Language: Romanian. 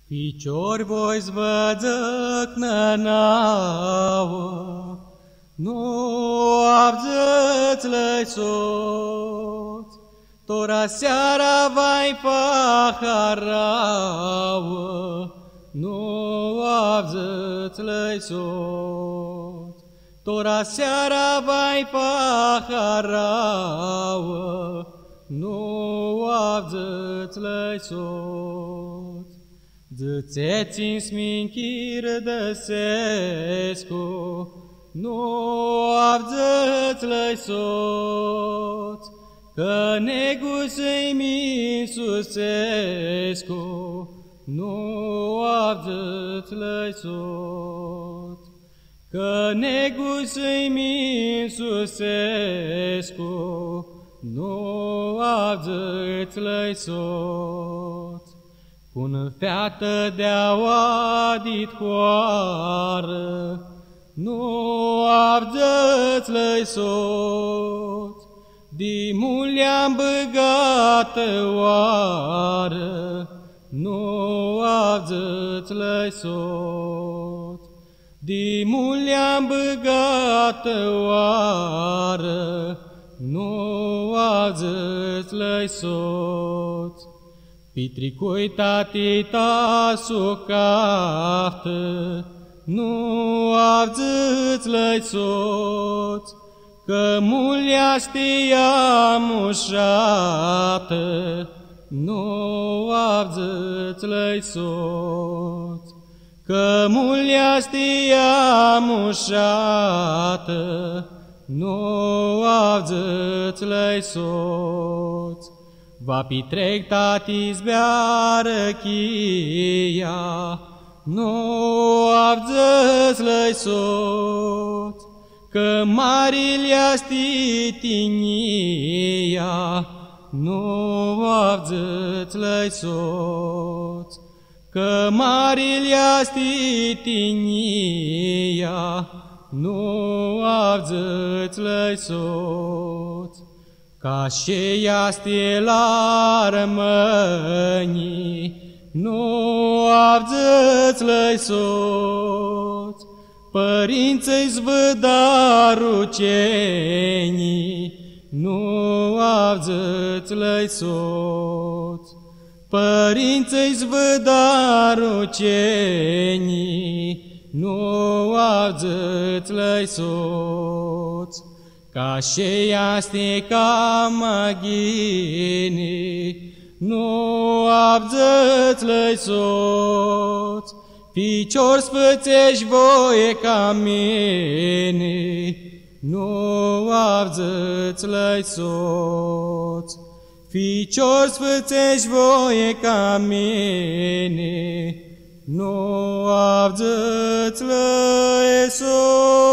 Picior voi zvădzăknă nauă, nu avzăți-lăi soț, tora seara vai paharauă, nu avzăți-lăi soț, tora seara vai paharauă, nu avzăți-lăi soț. Dzățeți-n sminchir dăsescu, nu avzăți-lăi soț, că negusă-i minsusescu, nu avzăți-lăi soț, că negusă-i minsusescu, nu avzăți-lăi soț. Pun feată de-aua ditcoară, nu avzăți-lăi soț, di mult le-am băgată oară, nu avzăți-lăi soț, di mult le-am băgată oară, nu avzăți-lăi soț. Pitricui tati ta sucaftă, nu avzăți-lăi soț, că mult le-a știa mușată, nu avzăți-lăi soț, că mult le-a știa mușată, nu avzăți-lăi soț. Va pitrec tati-ți beară chia, nu avzăți-lăi soț, că mari le-a stitinia, nu avzăți-lăi soț, că mari le-a stitinia, nu avzăți-lăi soț. Ca și-ea stelar mănii, nu avzăți-lăi soț, părință-i zvădarucenii, nu avzăți-lăi soț, părință-i zvădarucenii, nu avzăți-lăi soț. Ca și-ea steca măghini, nu avzăți-lăi soț, picior sfățești voie ca mine, nu avzăți-lăi soț, picior sfățești voie ca mine, nu avzăți-lăi soț.